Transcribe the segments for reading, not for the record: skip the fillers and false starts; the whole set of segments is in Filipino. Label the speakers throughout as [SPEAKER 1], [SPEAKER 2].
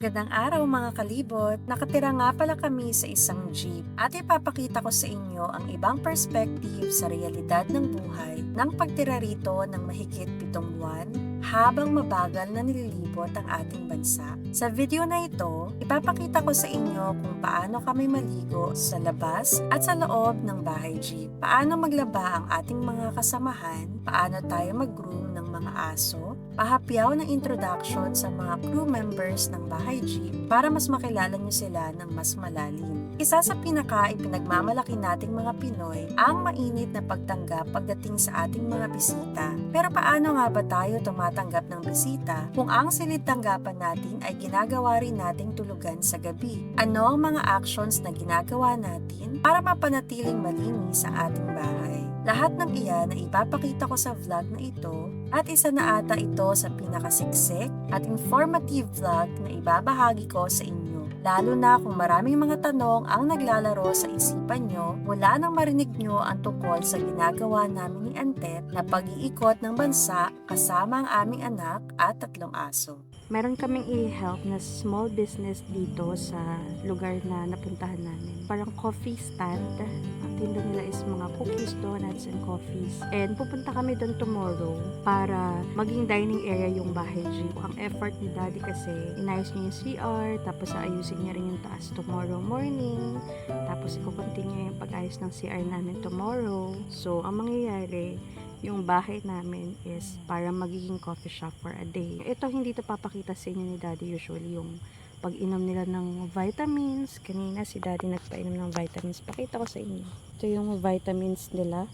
[SPEAKER 1] Gandang araw mga kalibot, nakatira nga pala kami sa isang jeep at ipapakita ko sa inyo ang ibang perspective sa realidad ng buhay ng pagtira rito ng mahigit 7 buwan habang mabagal na nililibot ang ating bansa. Sa video na ito, ipapakita ko sa inyo kung paano kami maligo sa labas at sa loob ng bahay jeep, paano maglaba ang ating mga kasamahan, paano tayo mag-groom ng mga aso, pahapyaw ng introduction sa mga crew members ng bahay jeep para mas makilala nyo sila ng mas malalim. Isa sa pinagmamalaki nating mga Pinoy ang mainit na pagtanggap pagdating sa ating mga bisita. Pero paano nga ba tayo tumatanggap ng bisita kung ang silid tanggapan natin ay ginagawa rin nating tulugan sa gabi? Ano ang mga actions na ginagawa natin para mapanatiling malinis sa ating bahay? Lahat ng iyan na ipapakita ko sa vlog na ito at isa na ata ito sa pinakasiksik at informative vlog na ibabahagi ko sa inyo. Lalo na kung maraming mga tanong ang naglalaro sa isipan nyo mula nang marinig nyo ang tungkol sa ginagawa namin ni Antet na pag-iikot ng bansa kasama ang aming anak at 3 aso.
[SPEAKER 2] Meron kaming i-help na small business dito sa lugar na napuntahan namin. Parang coffee stand. Ang tinda nila is mga cookies, donuts, and coffees. And pupunta kami doon tomorrow para maging dining area yung bahay jeep. Ang effort ni Daddy kasi, inayos niya yung CR, tapos ayusin niya rin yung taas tomorrow morning. Tapos iko-continue yung pag-ayos ng CR namin tomorrow. So, ang mangyayari, yung bahay namin is para magiging coffee shop for a day. Ito hindi to papakita sa inyo ni Daddy usually yung pag-inom nila ng vitamins. Kanina si Daddy nagpainom ng vitamins. Pakita ko sa inyo. Ito yung vitamins nila.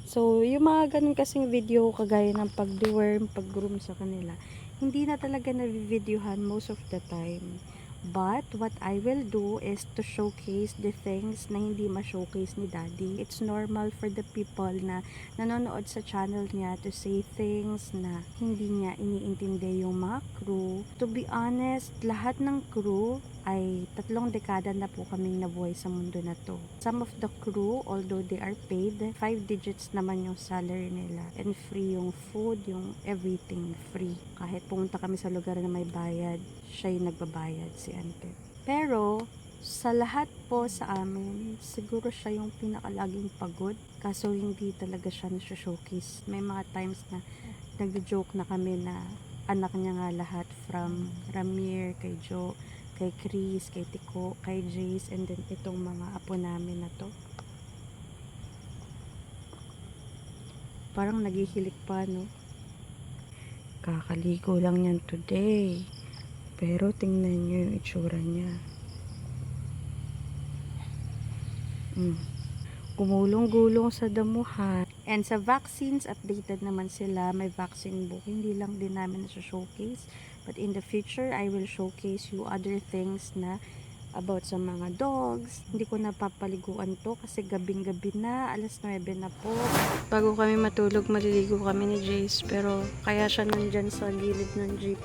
[SPEAKER 2] So, yung mga ganun kasing video kagaya ng pag-deworm, pag-groom sa kanila, hindi na talaga na-videohan most of the time. But, what I will do is to showcase the things na hindi ma-showcase ni Daddy. It's normal for the people na nanonood sa channel niya to say things na hindi niya iniintindi yung mga crew. To be honest, lahat ng crew ay 3 dekada na po kaming nabuhay sa mundo na to. Some of the crew, although they are paid, 5 digits naman yung salary nila. And free yung food, yung everything free. Kahit pumunta kami sa lugar na may bayad, siya yung nagbabayad, si Ante. Pero, sa lahat po sa amin, siguro siya yung pinakalaging pagod. Kaso hindi talaga siya na-showcase. May mga times na nag-joke na kami na anak niya nga lahat from Ramir, kay Joe, kay Chris, kay Tiko, kay Jace, and then itong mga apo namin na to. Parang naghihilik pa, no? Kakaligo lang yan today. Pero tingnan nyo yung itsura niya. Gumulong-gulong sa damuhan. And sa vaccines, updated naman sila. May vaccine book. Hindi lang din namin na-showcase. But in the future, I will showcase you other things na about sa mga dogs. Hindi ko napapaliguan to kasi gabing-gabi na. Alas 9 na po. Bago kami matulog, maliligo kami ni Jace. Pero kaya siya nandyan sa gilid ng jeep.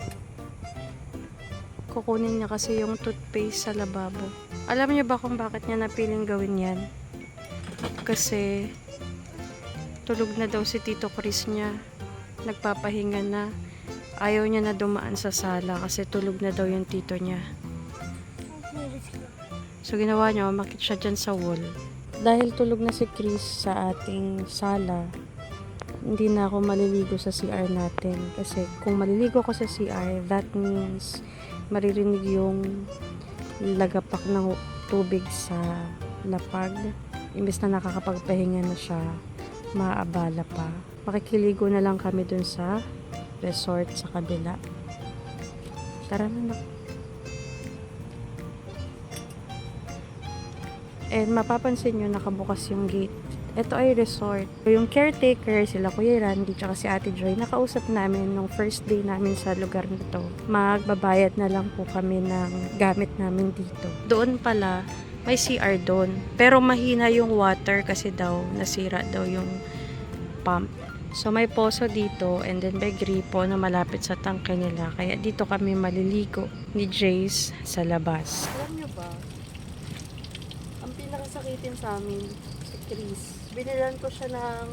[SPEAKER 2] Kukunin niya kasi yung toothpaste sa lababo. Alam niyo ba kung bakit niya napiling gawin yan? Kasi tulog na daw si Tito Chris niya. Nagpapahinga na. Ayaw niya na dumaan sa sala kasi tulog na daw yung tito niya. So ginawa niya, umakit siya dyan sa wall. Dahil tulog na si Chris sa ating sala, hindi na ako maliligo sa CR natin. Kasi kung maliligo ako sa CR, that means maririnig yung lagapak ng tubig sa lapag. Imbes na nakakapagpahinga na siya, maaabala pa. Makikiligo na lang kami dun sa resort sa kabila. Tara na. And mapapansin nyo, nakabukas yung gate. Ito ay resort. Yung caretaker, sila Kuya Randy, tsaka si Ate Joy, nakausap namin nung first day namin sa lugar nito. Magbabayad na lang po kami ng gamit namin dito. Doon pala, may CR doon. Pero mahina yung water kasi daw, nasira daw yung pump. So may poso dito and then may gripo na malapit sa tangke nila. Kaya dito kami maliligo ni Jace sa labas. Alam nyo ba, ang pinakasakitin sa amin, si Chris. Binilan ko siya ng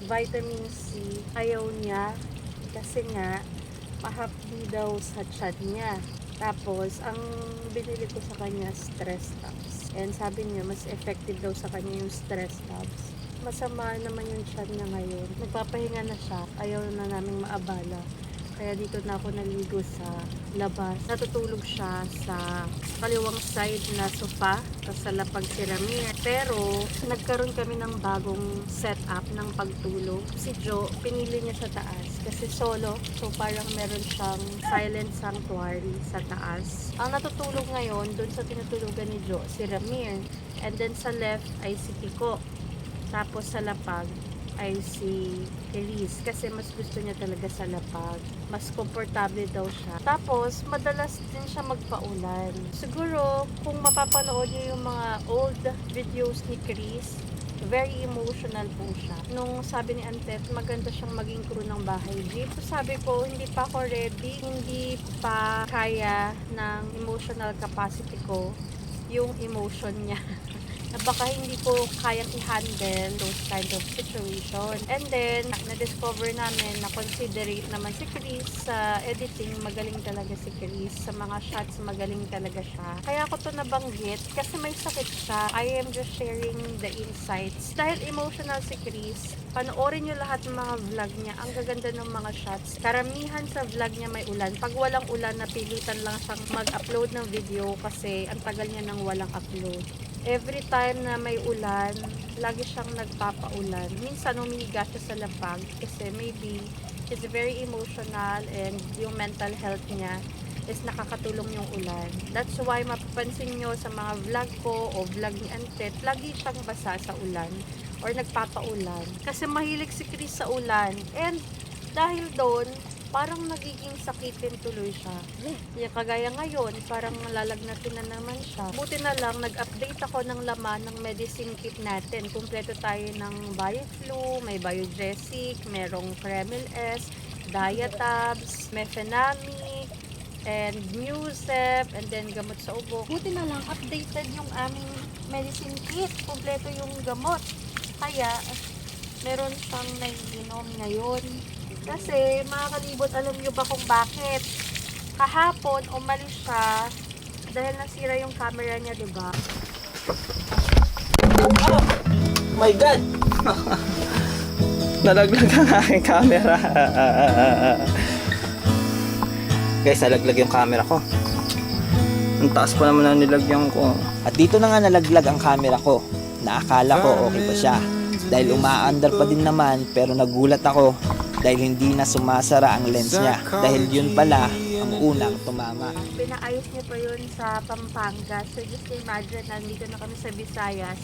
[SPEAKER 2] vitamin C. Ayaw niya kasi nga mahapdi daw sa tiyan niya. Tapos, ang binili ko sa kanya, stress tabs. And sabi niya, mas effective daw sa kanya yung stress tabs. Masama naman yung tiyan niya ngayon. Nagpapahinga na siya. Ayaw na naming maabala. Kaya dito na ako naligo sa labas. Natutulog siya sa kaliwang side na sofa, sa lapag si Ramir. Pero nagkaroon kami ng bagong setup ng pagtulog. Si Jo, pinili niya sa taas kasi solo. So parang meron siyang silent sanctuary sa taas. Ang natutulog ngayon, dun sa tinutulugan ni Jo, si Ramir. And then sa left ay si Pico. Tapos sa lapag ay si Elise kasi mas gusto niya talaga sa lapag. Mas komportable daw siya. Tapos, madalas din siya magpaulan. Siguro, kung mapapanood niyo yung mga old videos ni Chris, very emotional po siya. Nung sabi ni Antet, maganda siyang maging crew ng bahay jeep. So sabi ko, hindi pa ako ready, hindi pa kaya ng emotional capacity ko yung emotion niya. Na baka hindi ko kayang i-handle those kind of situation. And then, na-discover namin na considerate naman si Chris sa editing. Magaling talaga si Chris. Sa mga shots, magaling talaga siya. Kaya ako to nabanggit kasi may sakit siya. I am just sharing the insights. Dahil emotional si Chris, panoorin nyo lahat ng mga vlog niya. Ang gaganda ng mga shots. Karamihan sa vlog niya may ulan. Pag walang ulan, napilitan lang siyang mag-upload ng video kasi ang tagal niya nang walang upload. Every time na may ulan, lagi siyang nagpapaulan. Minsan umihiga siya sa lapag kasi maybe he's very emotional and yung mental health niya is nakakatulong yung ulan. That's why mapapansin nyo sa mga vlog ko o vlog ni Antet, lagi siyang basa sa ulan or nagpapaulan. Kasi mahilig si Chris sa ulan. And dahil doon, parang nagiging sakitin tuloy siya. Kagaya ngayon, parang lalagnatin na naman siya. Buti na lang, nag-update ako ng laman ng medicine kit natin. Kumpleto tayo ng BioFlu, may Biogesic, merong Kremil S, Diatabs, Mefenamic, and Musep, and then gamot sa ubo. Buti na lang, updated yung aming medicine kit. Kumpleto yung gamot. Kaya, meron siyang naiinom ngayon. Kasi, mga kalibot, alam nyo ba kung bakit? Kahapon, umalis siya dahil nasira yung camera niya, diba?
[SPEAKER 3] Oh my God! Nalaglag ang aking camera. Guys, nalaglag yung camera ko. Ang taas pa naman ang nilagyan ko.
[SPEAKER 4] At dito na nga nalaglag ang camera ko. Naakala ko okay pa siya. Dahil umaandar pa din naman pero nagulat ako dahil hindi na sumasara ang lens niya. Dahil yun pala ang unang tumama.
[SPEAKER 2] Pinaayos niya pa yun sa Pampanga. So just imagine, nandito na kami sa Visayas.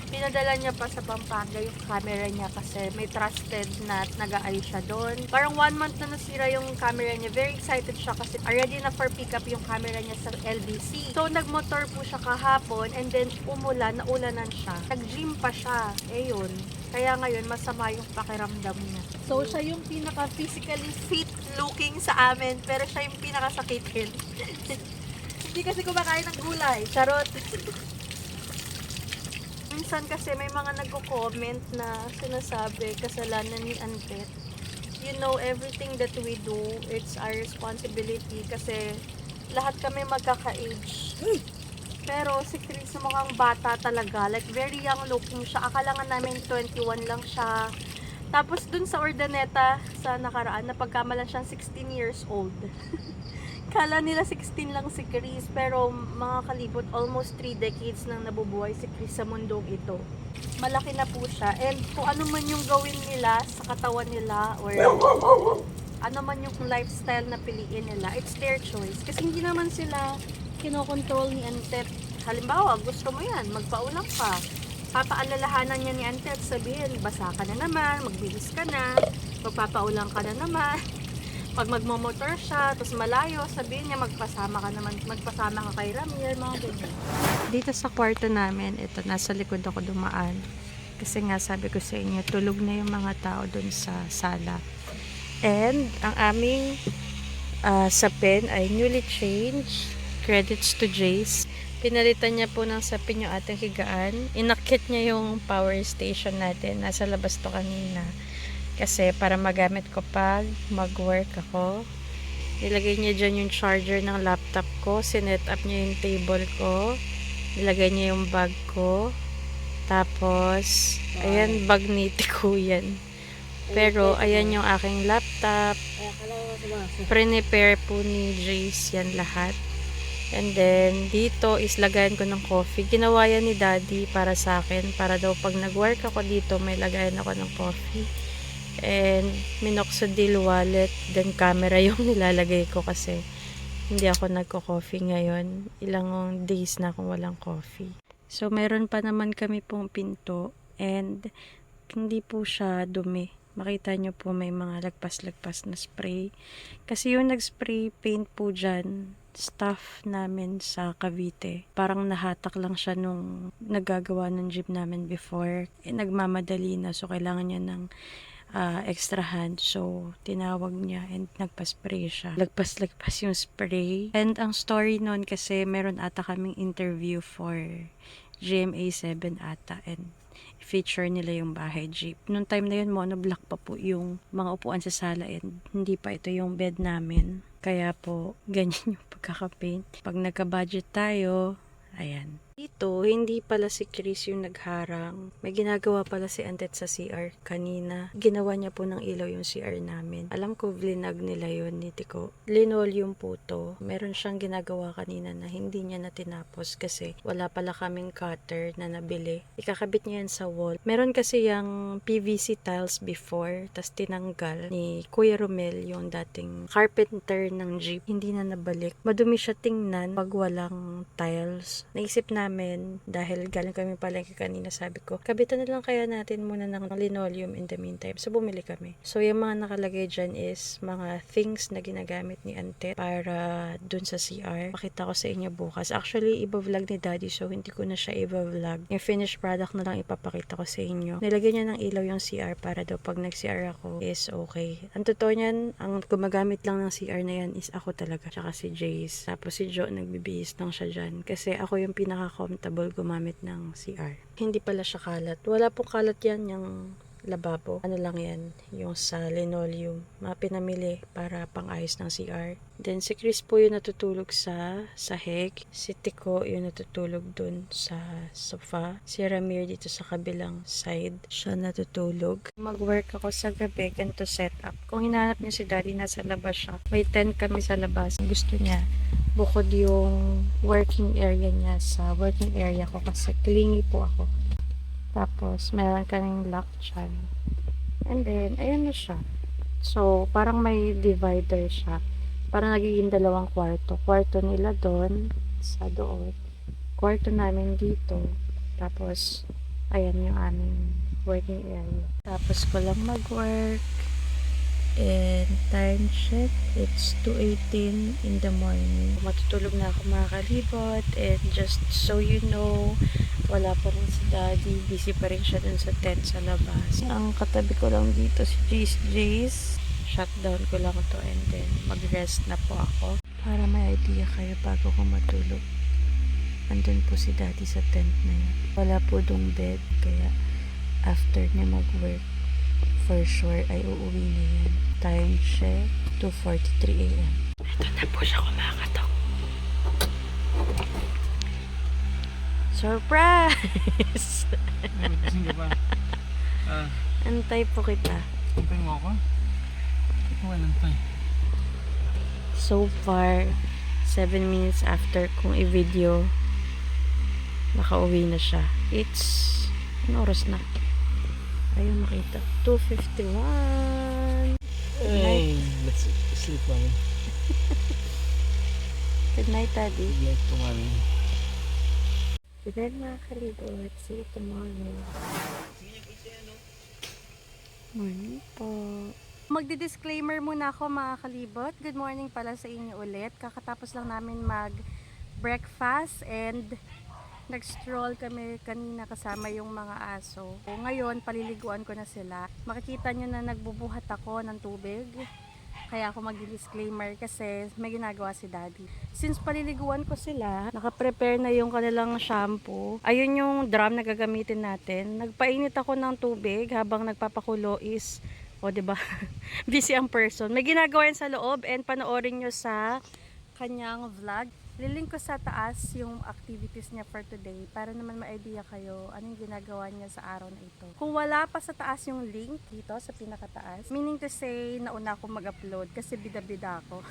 [SPEAKER 2] Pinadala niya pa sa Pampanga yung camera niya kasi may trusted na nag-aayos siya doon. Parang 1 month na nasira yung camera niya. Very excited siya kasi already na for pick up yung camera niya sa LBC. So nagmotor po siya kahapon and then umulan, naulanan siya. Nag-gym pa siya. Eh yun. Kaya ngayon masama yung pakiramdam niya. So siya yung pinaka physically fit looking sa amin pero siya yung pinakasakitin. Hindi kasi kumakain ng gulay. Charot. Minsan kasi may mga nagko-comment na sinasabi kasalanan ni Antet. You know, everything that we do, it's our responsibility kasi lahat kami magkaka-age. Pero si Chris mukhang bata talaga, like very young looking siya. Akala nga namin 21 lang siya. Tapos dun sa Ordaneta sa nakaraan, napagkamalan siyang 16 years old. Kala nila 16 lang si Chris, pero mga kalibot, almost 3 decades nang nabubuhay si Chris sa mundong ito. Malaki na po siya, and kung ano man yung gawin nila sa katawan nila, or ano man yung lifestyle na piliin nila, it's their choice. Kasi hindi naman sila kinokontrol ni Antet. Halimbawa, gusto mo yan, magpaulang ka. Papaalalahanan niya ni Antet, sabihin, basa ka na naman, magbihis ka na, magpapaulang ka na naman. Pag magmomotor siya, tapos malayo, sabihin niya magpasama ka kay Ramir, mga ganyan. Dito sa kwarto namin, ito, nasa likod ako dumaan. Kasi nga sabi ko sa inyo, tulog na yung mga tao dun sa sala. And ang aming sapin ay newly changed. Credits to Jace. Pinalitan niya po ng sapin yung ating higaan. Inakit niya yung power station natin. Nasa labas to kanina. Kasi para magamit ko pag mag-work ako. Nilagay niya dyan yung charger ng laptop ko. Sinet up niya yung table ko. Nilagay niya yung bag ko. Tapos, ayan, bag ni Tico yan. Pero, ayan yung aking laptop. Prepare po ni Jace yan lahat. And then, dito is lagayan ko ng coffee. Ginawa yan ni Daddy para sa akin. Para daw pag nag-work ako dito, may lagayan ako ng coffee. And minoxidil wallet, then camera yung nilalagay ko kasi hindi ako nagko-coffee ngayon. Ilang days na akong walang coffee. So, meron pa naman kami pong pinto and hindi po siya dumi. Makita nyo po may mga lagpas-lagpas na spray. Kasi yung nag-spray paint po dyan, staff namin sa Cavite. Parang nahatak lang siya nung nagagawa ng jeep namin before. Nagmamadali na, so kailangan niya ng extra hand. So, tinawag niya and nagpa-spray siya. Lagpas-lagpas yung spray. And ang story nun kasi meron ata kaming interview for GMA 7 ata and feature nila yung bahay jeep. Noong time na yun, monoblock pa po yung mga upuan sa sala and hindi pa ito yung bed namin. Kaya po, ganyan yung pagkakapaint. Pag nagka-budget tayo, ayan. Dito, hindi pala si Chris yung nagharang. May ginagawa pala si Antet sa CR kanina. Ginawa niya po ng ilaw yung CR namin. Alam ko, vlinag nila yun ni Tico. Linoleum po to. Meron siyang ginagawa kanina na hindi niya natinapos kasi wala pala kaming cutter na nabili. Ikakabit niya yan sa wall. Meron kasi yung PVC tiles before, tas tinanggal ni Kuya Romel, yung dating carpenter ng jeep. Hindi na nabalik. Madumi siya tingnan pag walang tiles. Naisip namin, dahil galing kami palengke kanina, sabi ko, kabitan na lang kaya natin muna ng linoleum in the meantime. So, bumili kami. So, yung mga nakalagay dyan is mga things na ginagamit ni Antet para dun sa CR. Pakita ko sa inyo bukas. Actually, iba-vlog ni Daddy, so hindi ko na siya iba-vlog. Yung finished product na lang ipapakita ko sa inyo. Nilagay niya ng ilaw yung CR para daw pag nag-CR ako is okay. Ang totoo niyan, ang gumagamit lang ng CR na yan is ako talaga. Tsaka si Jace. Tapos si Joe, nagbibihis lang siya dyan. Kasi ako yung pinaka-comfortable gumamit ng CR. Hindi pala siya kalat. Wala pong kalat yan, yung lababo. Ano lang yan, yung sa linoleum. Mga pinamili para pang-ayos ng CR. Then si Chris po yung natutulog sa sahig. Si Tico yung natutulog dun sa sofa. Si Ramir dito sa kabilang side. Siya natutulog. Mag-work ako sa gabi, ganito setup. Kung hinahanap niyo si Daddy, nasa labas siya. May tent kami sa labas. Gusto niya bukod yung working area niya sa working area ko kasi clingy po ako. Tapos, meron kaming lock dyan. And then, ayan na siya. So, parang may divider siya. Parang nagiging dalawang kwarto. Kwarto nila doon, sa doon. Kwarto namin dito. Tapos, ayan yung aming working area. Tapos ko lang mag-work. And time check, it's 2:18 in the morning. Matutulog na ako mga kalibot. And just so you know, wala pa rin si Daddy. Busy pa rin siya dun sa tent sa labas. Ang katabi ko lang dito si Jace. Shutdown ko lang to and then mag-rest na po ako. Para may idea kayo bago ko matulog. Andun po si Daddy sa tent na yan. Wala po dong bed. Kaya after niya mag-work, for sure ay uuwi na yan. Time check, 2:43 a.m. Ito na po siya kumakatok. Surprise!
[SPEAKER 3] Gising ka ba?
[SPEAKER 2] Antay po kita.
[SPEAKER 3] Antay mo ako? Ikaw ay antay.
[SPEAKER 2] So far, 7 minutes after kong i-video, nakauwi na siya. It's, ano oras na? Ayun, makita. 2:51.
[SPEAKER 3] Hey, let's sleep, mommy.
[SPEAKER 2] Good night, Daddy.
[SPEAKER 3] Good night, mommy.
[SPEAKER 2] Good night, mga kalibot. See you tomorrow. Morning po. Magdi-disclaimer muna ako, mga kalibot. Good morning pala sa inyo ulit. Kakatapos lang namin mag-breakfast and nag-stroll kami kanina kasama yung mga aso. Ngayon, paliliguan ko na sila. Makikita nyo na nagbubuhat ako ng tubig. Kaya ako mag-disclaimer kasi may ginagawa si Daddy. Since paliliguan ko sila, naka-prepare na yung kanilang shampoo. Ayun yung drum na gagamitin natin. Nagpainit ako ng tubig habang nagpapakulo is O, diba? Busy ang person. May ginagawa yan sa loob and panoorin nyo sa kanyang vlog. Lilink ko sa taas yung activities niya for today para naman ma-idea kayo anong ginagawa niya sa araw na ito. Kung wala pa sa taas yung link dito sa pinakataas, meaning to say, nauna ako mag-upload kasi bida-bida ako.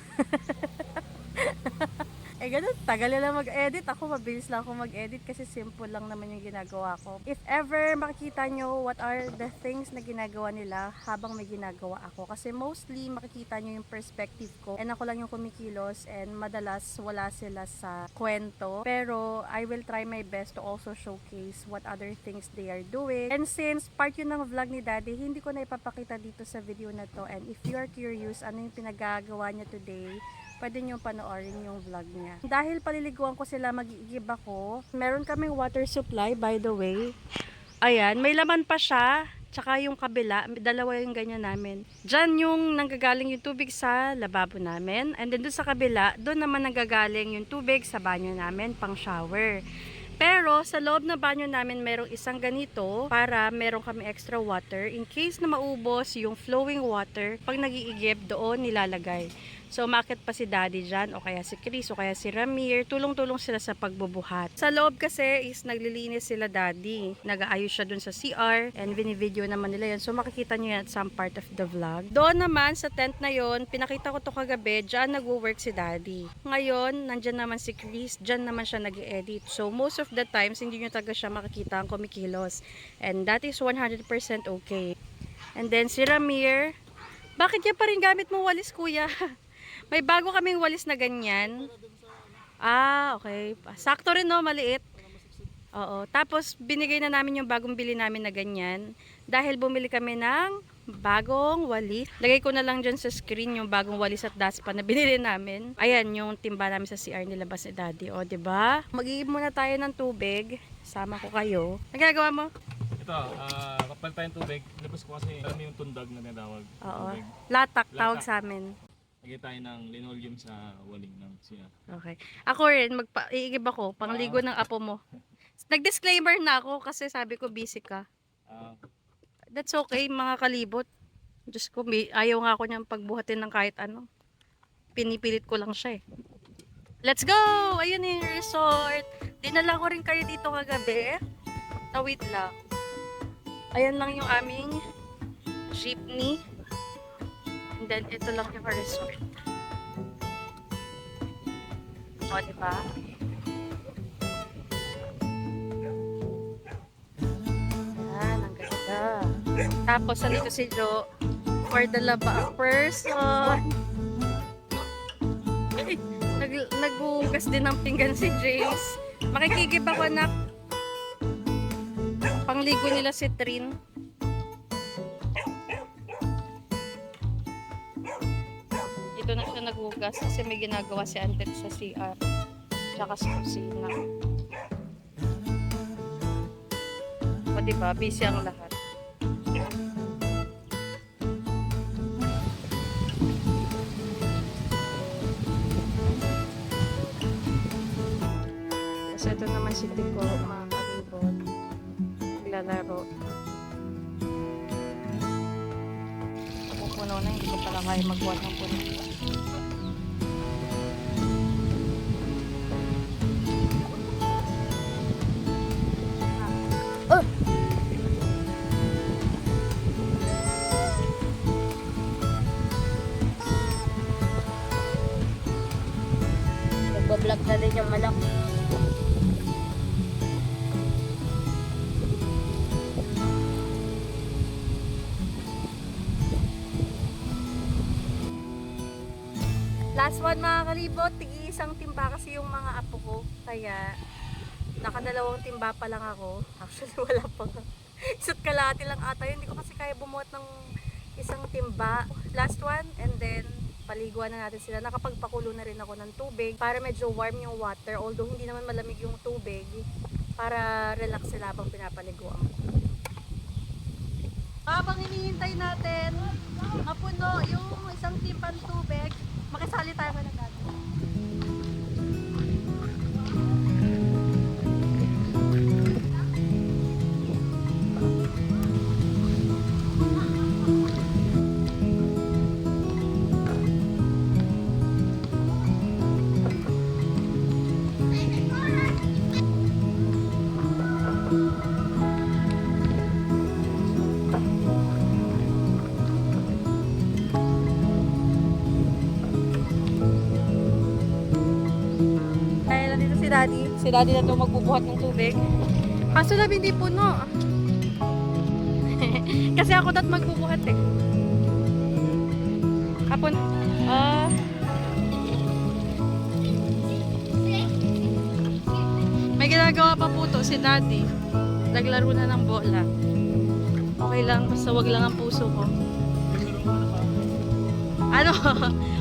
[SPEAKER 2] Eh ganun, tagal na lang mag-edit. Ako, mabilis lang ako mag-edit kasi simple lang naman yung ginagawa ko. If ever makikita nyo what are the things na ginagawa nila habang may ginagawa ako. Kasi mostly makikita nyo yung perspective ko and ako lang yung kumikilos and madalas wala sila sa kwento. Pero I will try my best to also showcase what other things they are doing. And since part yun ng vlog ni Daddy, hindi ko na ipapakita dito sa video na to. And if you are curious ano yung pinagagawa niya today, pwede nyo panoorin yung vlog niya. Dahil paliliguan ko sila, mag-iigib ako. Meron kaming water supply, by the way. Ayan, may laman pa siya. Tsaka yung kabila, dalawa yung ganyan namin. Diyan yung nanggagaling yung tubig sa lababo namin. And then doon sa kabila, doon naman nanggagaling yung tubig sa banyo namin, pang shower. Pero sa loob na banyo namin merong isang ganito para meron kami extra water in case na maubos yung flowing water pag nag-iigib doon nilalagay. So umakit pa si Daddy dyan o kaya si Chris o kaya si Ramir, tulong-tulong sila sa pagbubuhat. Sa loob kasi is naglilinis sila Daddy. Nag-aayos siya dun sa CR and binivideo naman nila yun. So makikita nyo yan at some part of the vlog. Doon naman sa tent na yon, pinakita ko to kagabi, dyan nagwo-work si Daddy. Ngayon, nandyan naman si Chris, dyan naman siya nag-edit. So most of the times, hindi nyo talaga siya makikita ang kumikilos. And that is 100% okay. And then si Ramir, bakit yan pa rin gamit mo walis kuya? May bago kaming walis na ganyan. Ah, okay. Sakto rin no, maliit. Oo. Tapos binigay na namin yung bagong bili namin na ganyan. Dahil bumili kami ng bagong walis. Lagay ko na lang dyan sa screen yung bagong walis at daspa na binili namin. Ayan, yung timba namin sa CR nilabas ni Daddy. O, diba? Mag-iib muna tayo ng tubig. Sama ko kayo. Nagagawa mo?
[SPEAKER 5] Ito, kapal tayong tubig. Labas ko kasi alam mo yung tundag na tinatawag.
[SPEAKER 2] Oo.
[SPEAKER 5] Tubig.
[SPEAKER 2] Latak, tawag sa amin.
[SPEAKER 5] Lagay tayo ng linoleum sa waling ng siya.
[SPEAKER 2] Okay. Ako rin, iigib ako, pangligo ng apo mo. Nag-disclaimer na ako kasi sabi ko busy ka. That's okay, mga kalibot. Diyos ko, ayaw nga ako niyang pagbuhatin ng kahit ano. Pinipilit ko lang siya eh. Let's go! Ayun yung resort. Dinala ko rin kayo dito kagabi. Tawid lang. Ayan lang yung aming jeepney. And then, ito lang yung resort. O, diba? Yan, ang ganda. Tapos, nandito si Jo for the laba person. Naghugas din ng pinggan si James. Makikigib ako na pangligo nila si Trin. Dito na siya naghugas kasi may ginagawa si Antet sa CR tsaka sa kusina. O diba, busy ang lahat. Kasi ito naman si Tico, mga kalibot. Naglalaro. Puno na, hindi ko pala kaya magbuhat ng puno. Oh! Nagbablog na din yung malak. Last one mga kalibot, tig-iisang timba kasi yung mga apo ko. Kaya, nakadalawang timba pa lang ako. Actually, wala pa. Isa't kalahati lang ata yun. Hindi ko kasi kaya bumuhat ng isang timba. Last one, and then, paliguan na natin sila. Nakapagpakulo na rin ako ng tubig para medyo warm yung water. Although, hindi naman malamig yung tubig. Para relax sila habang pinapaliguan. Habang hinihintay natin, mapuno yung isang timpang tubig, makisali tayo ka na natin. si Daddy. Si Daddy na ito magbubuhat ng tubig. Kaso lang hindi puno. Kasi ako dapat magbubuhat eh. Kapon. May ginagawa pa po to si Daddy. Naglaro na ng bola. Okay lang, basta wag lang ang puso ko. Ano?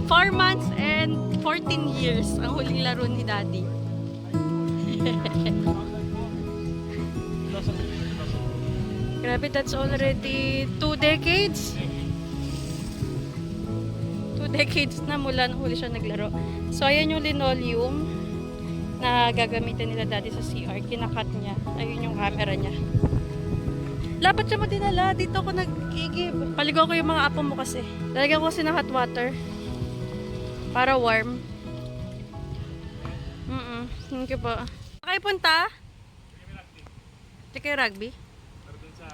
[SPEAKER 2] 4 months and 14 years ang huling laro ni Daddy. Grabe, that's already 2 decades. 2 decades na mula nung huli siya naglaro. So, ayan yung linoleum na gagamitin nila Daddy sa CR. Kinakat niya. Ayun yung camera niya. Lapat siya mo dinala. Dito ako nag-igib. Paligaw ko yung mga apo mo kasi. Lalagyan ko kasi ng hot water. Para warm. Thank you po. Kayo punta? Di kayo rugby?
[SPEAKER 5] Pero dun sa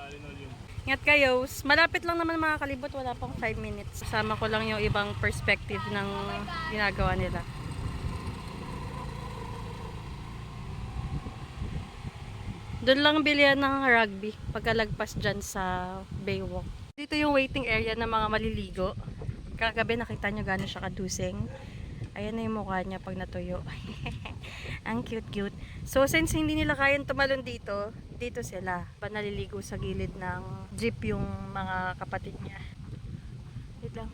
[SPEAKER 5] linoleum.
[SPEAKER 2] Ingat kayo. Malapit lang naman mga kalibot. Wala pang 5 minutes. Kasama ko lang yung ibang perspective ng ginagawa nila. Doon lang bilihan ng rugby pagkalagpas dyan sa Baywalk. Dito yung waiting area ng mga maliligo. Kagabi nakita nyo gano'n siya kadusing. Ayan na yung mukha niya pag natuyo. Ang cute-cute. So since hindi nila kayang tumalon dito, dito sila. Naliligo sa gilid ng jeep yung mga kapatid niya. Wait lang.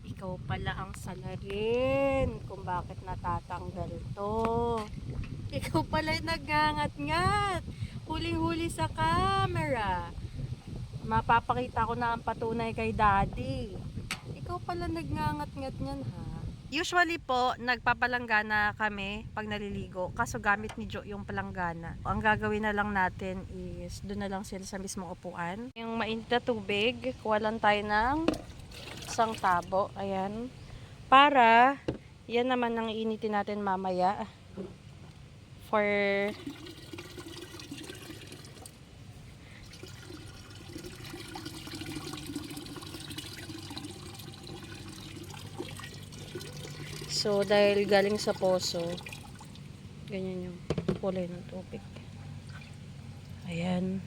[SPEAKER 2] Ikaw pala ang salarin kung bakit natatanggal to. Ikaw pala yung nagngangat-ngat. Huling-huli sa camera. Mapapakita ko na ang patunay kay Daddy. Ikaw pala nagngangat-ngat niyan ha. Usually po, nagpapalanggana kami pag naliligo. Kaso gamit ni Jo yung palanggana. Ang gagawin na lang natin is doon na lang sila sa mismong upuan. Yung mainit na tubig, kuha lang tayo ng isang tabo. Ayan. Para, yan naman ang iinitin natin mamaya. For so, dahil galing sa poso, ganyan yung kulay ng tubig. Ayan.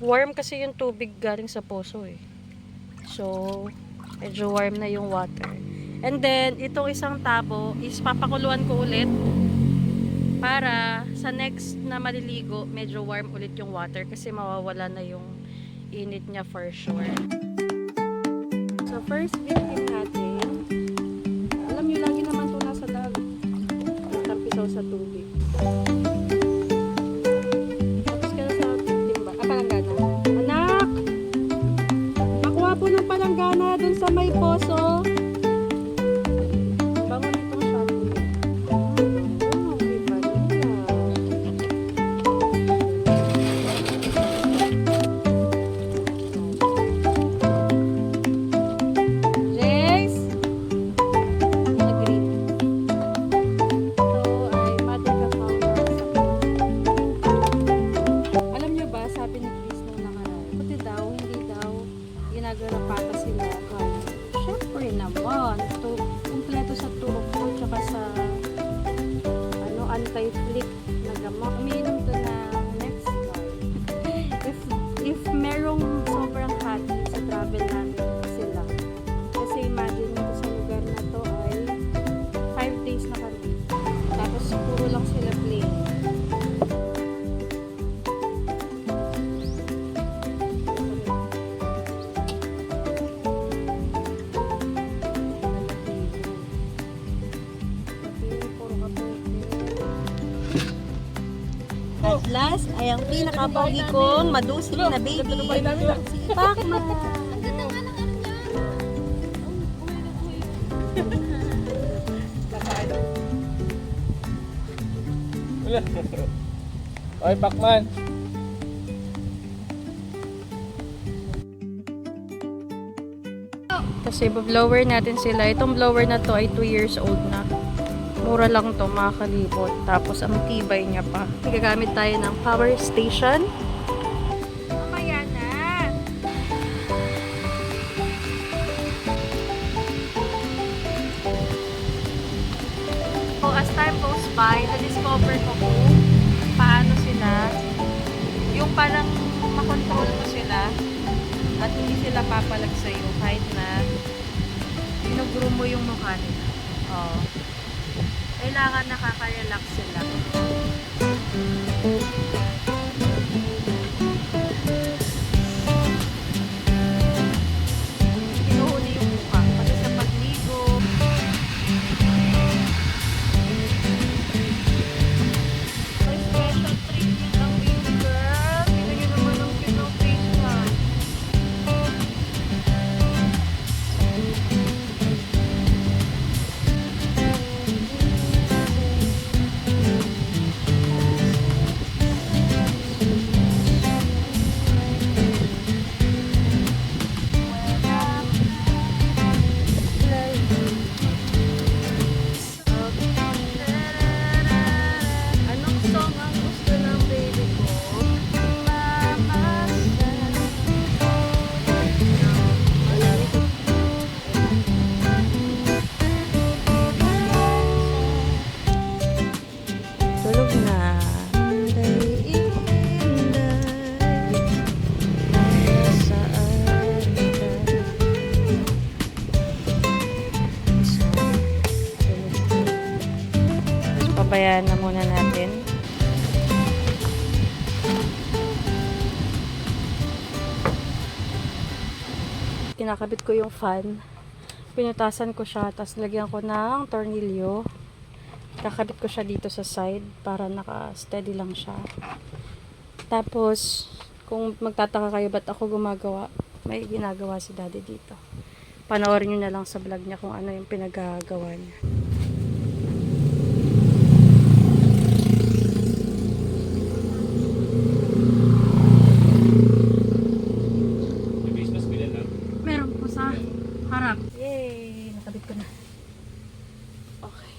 [SPEAKER 2] Warm kasi yung tubig galing sa poso eh. So, medyo warm na yung water. And then, itong isang tabo is papakuluan ko ulit para sa next na maliligo, medyo warm ulit yung water kasi mawawala na yung init niya for sure. So, first victim natin, alam nyo, lagi naman ito nasa loob. Tampisaw sa tubig. Tapos ka na sa timba. Palanggana. Anak! Makuha po ng palanggana dun sa may poso. Bango nitong shampoo. Oh, may vanilla. Jace! Agree. Ito ay mother cacao na sa alam nyo ba, sabi ni Chris nung nakaraan, buti daw, hindi daw ginagarampata sila. Syempre naman, ito, kumpleto sa turko, tsaka sa anti-flick na gamot. Umiinom to na next time. If merong sobrang hot sa travel namin sila. Kasi imagine nito sa lugar na to ay 5 days na kami. Tapos puro lang sila plain. At last ay ang pinakapogi kong madusig na baby. Si Pacman.
[SPEAKER 5] Oy, Pacman!
[SPEAKER 2] Kasi blower natin sila. Itong blower na to ay 2 years old na. Mura lang to, mga kalibot. Tapos ang tibay niya pa. Gagamit tayo ng power station. Mamaya na. in-offer ko kung paano sila, yung parang makontrol mo sila at hindi sila papalag sa'yo kahit na ginugroom mo yung mukha nila. Oo. Kailangan nakaka-relax sila. Hinuhuli yung mukha. Pati sa pagligo. May special treatment ang baby girl. Pinagyan naman ng face mask. Anong song ang gusto ng baby ko? Tulog na. Pabayaan na muna natin. Kinakabit ko yung fan. Pinutasan ko siya, tapos lagyan ko ng tornilyo. Kakabit ko siya dito sa side para naka-steady lang siya. Tapos, kung magtataka kayo ba't ako gumagawa, may ginagawa si daddy dito. Panoorin nyo na lang sa vlog niya kung ano yung pinagagawa niya.
[SPEAKER 5] May face mask bilhin lang.
[SPEAKER 2] Meron po sa harap. Yay! Nakabit ko na. Okay.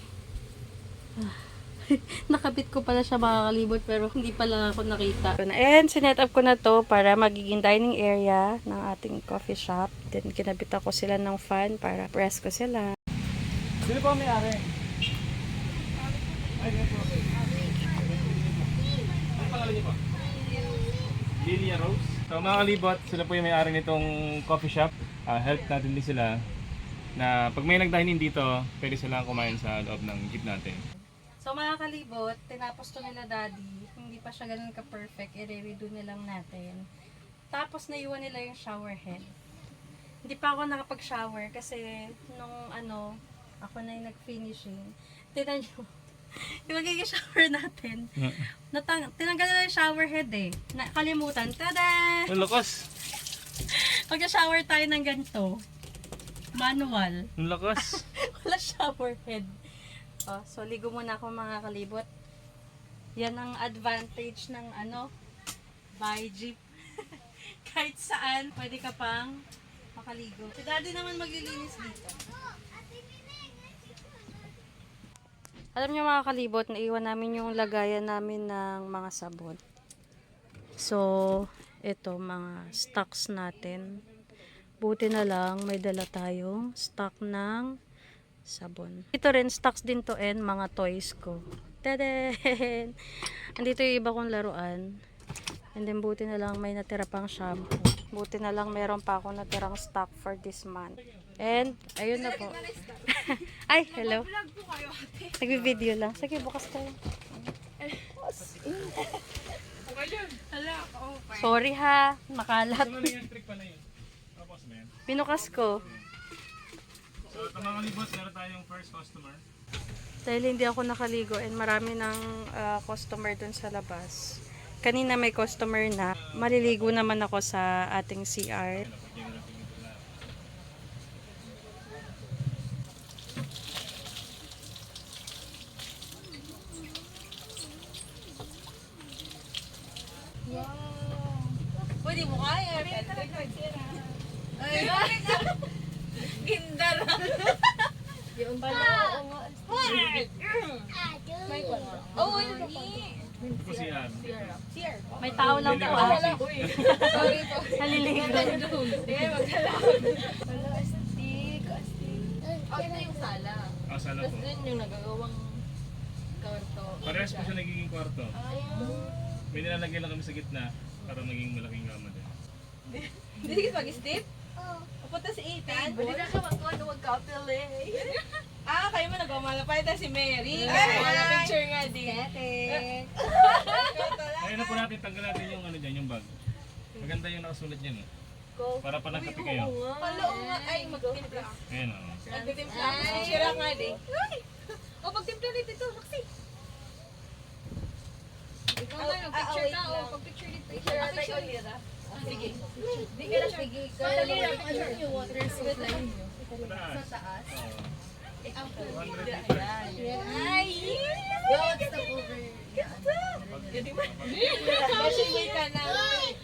[SPEAKER 2] Nakabit ko pala siya mga kalibot pero hindi pala ako nakita. And sinet up ko na to para magiging dining area ng ating coffee shop. Then kinabit ako sila ng fan para press ko sila.
[SPEAKER 5] Sino po ang may-ari? Ay, ganyan po. Ano pangalan niyo po? Lilia Rose. So mga kalibot, sila po yung may-ari nitong coffee shop. Help natin din sila na pag may nag-dine-in dito, pwede silang kumain sa loob ng jeep natin.
[SPEAKER 2] So mga kalibot, tinapos to nila daddy. Hindi pa siya ganun ka-perfect. I-redo nilang natin. Tapos naiwan nila yung shower head. Hindi pa ako nakapag-shower kasi nung ako na yung nag-finishing. Tignan nyo. Yung magiging shower natin. Tinanggal nila yung shower head eh. Nakalimutan. Tada!
[SPEAKER 5] Ang lakas!
[SPEAKER 2] Pag-shower tayo ng ganito. Manual.
[SPEAKER 5] Ang lakas!
[SPEAKER 2] Wala shower head. Oh, so ligo muna ako mga kalibot. Yan ang advantage ng buy jeep. Kahit saan, pwede ka pang makaligo. Si daddy naman maglilinis dito. Alam niyo mga kalibot, naiwan namin yung lagayan namin ng mga sabon. So, ito mga stocks natin. Buti na lang may dala tayong stock ng sabon. Ito rin, stocks din to and mga toys ko. Tadaan! Andito yung iba kong laruan. And then buti na lang may natira pang shampoo. Buti na lang meron pa ako natirang stock for this month. And, ayun na po. Ay, hello. Nagbi-video lang. Sige, bukas tayo. Sorry ha, makalat.
[SPEAKER 5] Ano yung trick pa na yun? Tapos na yan.
[SPEAKER 2] Pinukas ko.
[SPEAKER 5] So ito mga kalibot, meron tayong first customer.
[SPEAKER 2] Dahil hindi ako nakaligo and marami ng customer dun sa labas. Kanina may customer na. Maliligo naman ako sa ating CR. Pwede mo kaya. Gindar. Yung pala. May pala. Oh,
[SPEAKER 5] Ito si Ann.
[SPEAKER 2] may tao lang po.
[SPEAKER 6] Sorry po.
[SPEAKER 2] Naliligo.
[SPEAKER 6] Sige, magsalakot. Wala, astig. Oh, ito yung sala.
[SPEAKER 5] Sana
[SPEAKER 6] Tapos
[SPEAKER 5] po.
[SPEAKER 6] dun yung nagagawang kwarto.
[SPEAKER 5] Parehas po siya nagiging kwarto. May nilalagay lang kami sa gitna para maging malaking kama din.
[SPEAKER 6] Hindi ka mag-step? Oo. Papunta si Ethan. Pwede na ka magkapil kayo mo nagmamalapay na si Mary. Wala picture nga din.
[SPEAKER 5] Ayun na po natin, tanggal natin yung ano dyan, yung bag. Maganda yung nakasulat dyan. Para pa nagkape kayo.
[SPEAKER 6] Palo nga. Ay, magtimpla.
[SPEAKER 5] Ayan o.
[SPEAKER 6] Magtimpla. Picture nga din. O, magtimpla dito ito. Maxi. Ikaw na yung picture na. O, pag-picture dito. Picture na tayo ulit. Sige. Di ka na sige. Dali na. Picture yung water supply. Sa taas. Ay! What's the over? Kasi may ka na.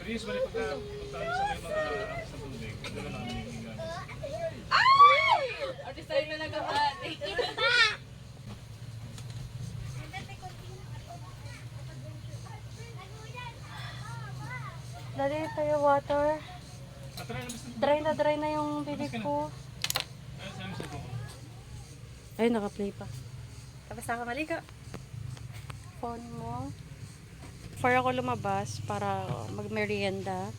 [SPEAKER 5] Pero usually pagka punta kami sa may mga ahas sa tubig, doon na namin yung higa.
[SPEAKER 6] Ay! Artist tayo na nag-ahati.
[SPEAKER 2] Dali tayo water.
[SPEAKER 5] Try na basta.
[SPEAKER 2] Dry na yung bibig ko.
[SPEAKER 5] Ayun, sa amin sa buko.
[SPEAKER 2] Ay, naka-play pa.
[SPEAKER 1] Tapos na ka maligo.
[SPEAKER 2] Phone mo. Before ako lumabas para magmerienda,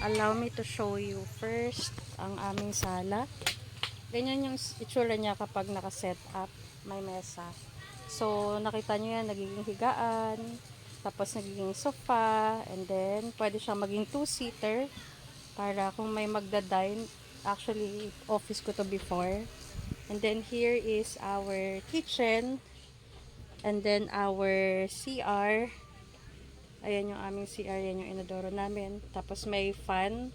[SPEAKER 2] allow me to show you first ang aming sala. Ganyan yung itsura niya kapag naka-set up, may mesa. So, nakita nyo yan, nagiging higaan, tapos nagiging sofa, and then pwede siyang maging two-seater para kung may magda-dine. Actually, office ko to before. And then here is our kitchen. And then our CR. Ayan yung aming CR. Yan yung inodoro namin. Tapos may fan.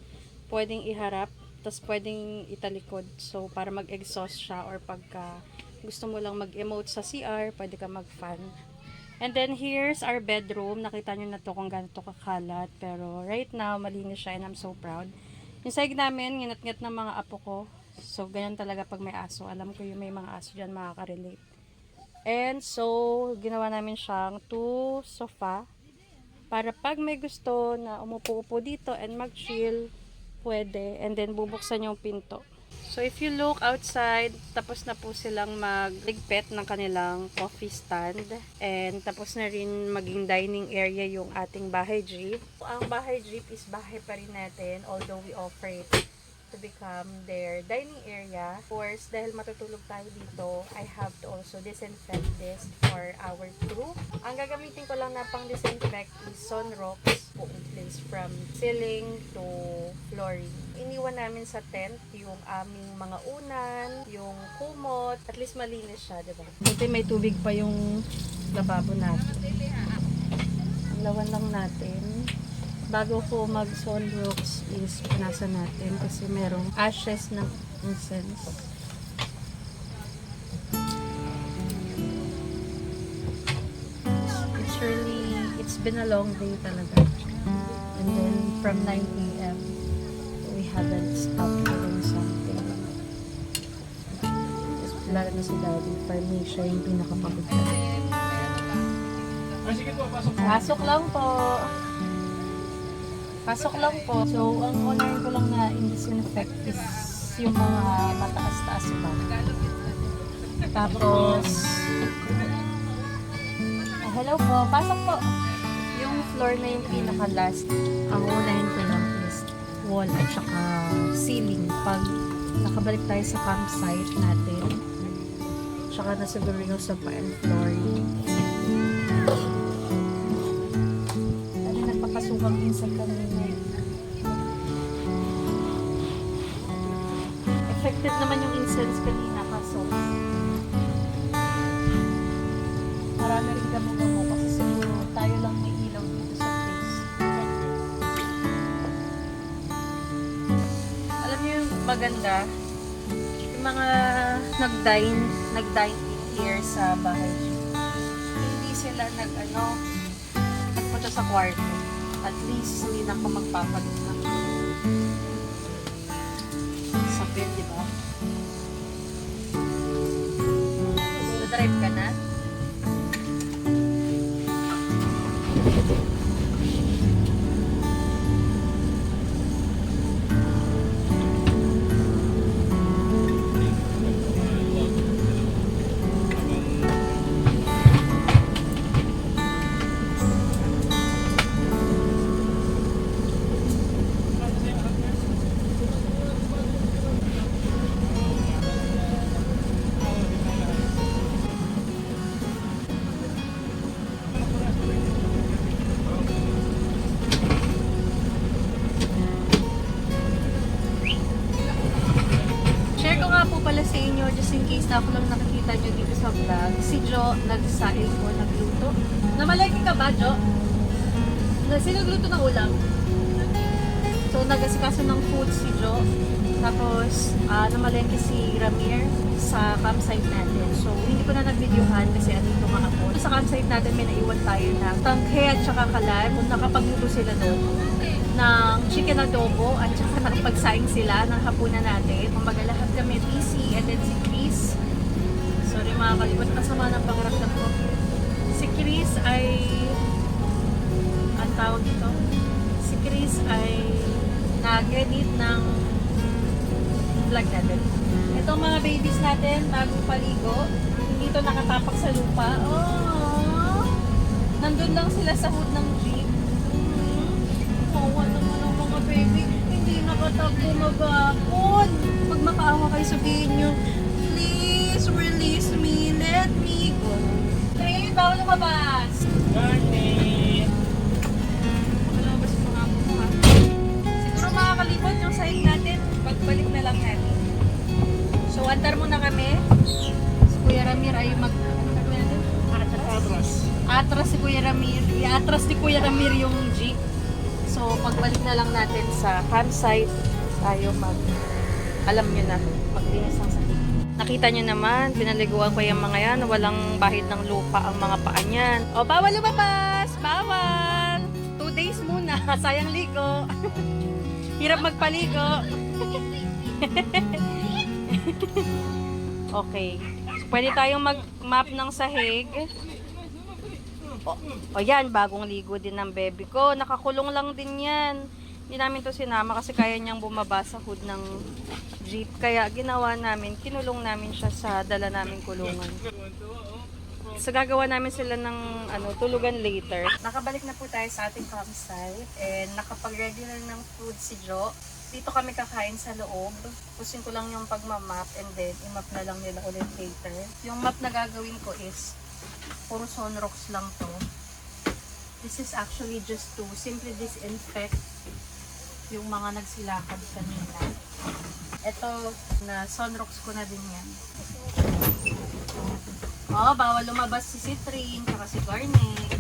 [SPEAKER 2] Pwedeng iharap. Tapos pwedeng italikod. So para mag-exhaust siya. Or pagka gusto mo lang mag-emote sa CR, pwede ka mag-fan. And then here's our bedroom. Nakita nyo na to kung gaano to kakalat. Pero right now, malinis siya and I'm so proud. Yung sahig namin, nginat-ngat ng mga apo ko. So, ganyan talaga pag may aso. Alam ko yung may mga aso dyan makaka-relate. And so, ginawa namin siyang 2 sofa. Para pag may gusto na umupo-upo dito and mag-chill, pwede. And then, bubuksan yung pinto. So, if you look outside, tapos na po silang magligpit ng kanilang coffee stand. And tapos na rin maging dining area yung ating bahay jeep. Ang bahay jeep is bahay pa rin natin, although we offer it to become their dining area. Of course, dahil matutulog tayo dito, I have to also disinfect this for our crew. Ang gagamitin ko lang na pang disinfect is Sunrox buong place from ceiling to flooring. Iniwan namin sa tent yung aming mga unan, yung kumot, at least malinis siya, diba? Buti may tubig pa yung lababo natin. Ang lawan lang natin. Bago ko mag-sunrox is pinasa natin kasi merong ashes ng incense. It's been a long day talaga. And then from 9 p.m. we haven't stopped doing something. Lalo na si Daddy. For me, siya yung pinakapagod talaga.
[SPEAKER 5] Sige po, pasok po.
[SPEAKER 2] Pasok lang po. Pasok lang po. So, ang honor ko lang na in-disinfect is yung mga mataas-taas ba. Tapos, hello po. Pasok po. Yung floor na yung pinaka-last, ang unahin ko lang is wall at saka ceiling. Pag nakabalik tayo sa campsite natin, saka na siguro yung sofa and flooring. Nagpapasukang insect kanina. Effective naman yung incense kanina kaso marami rin gamo-gamo kasi siguro tayo lang may ilaw dito sa place. Alam niyo yung maganda, yung mga nag-dine in here sa bahay, hindi sila nagpunta sa kwarto. At least, hindi na ako magpapalit ng sapin, di ba? So, drive ka na? nyo, just in case na ako lang nakikita nyo dito sa vlog, si Jo nagsaing po, nagluto. Namalaki ka ba, Jo? Sino nagluto ng ulam? So, nag-asikaso ng food si Jo. Tapos, namalengke si Ramir sa campsite natin. So, hindi ko na nag-videohan kasi andito nga ako. Sa campsite natin, may naiwan tayo na tangke at saka kalan. Kung nakapagluto sila doon ng chicken adobo at saka nakapagsaing sila ng hapunan natin. Kumbaga lahat kami busy and then si Chris. Sorry mga kalibot, kasama ng pangarapdam ko. Si Chris ay ang tawag dito? Si Chris ay nag-edit ng vlog natin. Itong mga babies natin, bagong paligo. Dito nakatapak sa lupa. Oh! Nandun lang sila sa hood ng jeep. Kawawa naman ang mga baby. Hindi nakatakbo magapon. Pag makaawa kayo, sabihin nyo, please release me, let me go. Hey, bawal lumabas.
[SPEAKER 5] Garni!
[SPEAKER 2] Lumabas yung mga mo ha. Siguro makakalibot yung sahig natin. Pagbalik na lang natin. So, antar muna kami. Si Kuya Ramir ay mag... Ano na natin? Atras si Kuya Ramir. I-atras ni Kuya Ramir yung jeep. So, pagbalik na lang natin sa campsite, tayo alam nyo na, maglinis ng sahig. Nakita nyo naman, pinaliguan ko yung mga yan, walang bahid ng lupa ang mga paa niyan. O, bawal lumabas! Bawal! 2 days muna, sayang ligo. Hirap magpaligo. Okay. So, pwede tayong mag-map ng sahig. O yan, bagong ligo din ng baby ko. Nakakulong lang din yan. Hindi namin to sinama kasi kaya niyang bumaba sa hood ng jeep. Kaya ginawa namin, kinulong namin siya sa dala naming kulungan. So gagawa namin sila ng tulugan later. Nakabalik na po tayo sa ating campsite and nakapag-ready na ng food si Jo. Dito kami kakain sa loob. Pusin ko lang yung pagmamap and then imap na lang nila ulit later. Yung map na gagawin ko is puro sunrocks lang to. This is actually just to simply disinfect yung mga nagsilakad kanina. Ito, na sunrocks ko na din yan. Oh, bawal lumabas si Citrine, tsaka si Garnet.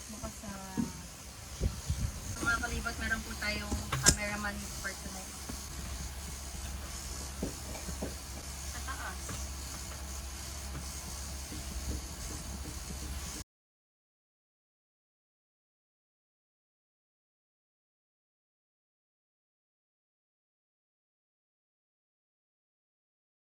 [SPEAKER 2] Bukas sa mga kalibot, meron po tayong cameraman for tonight.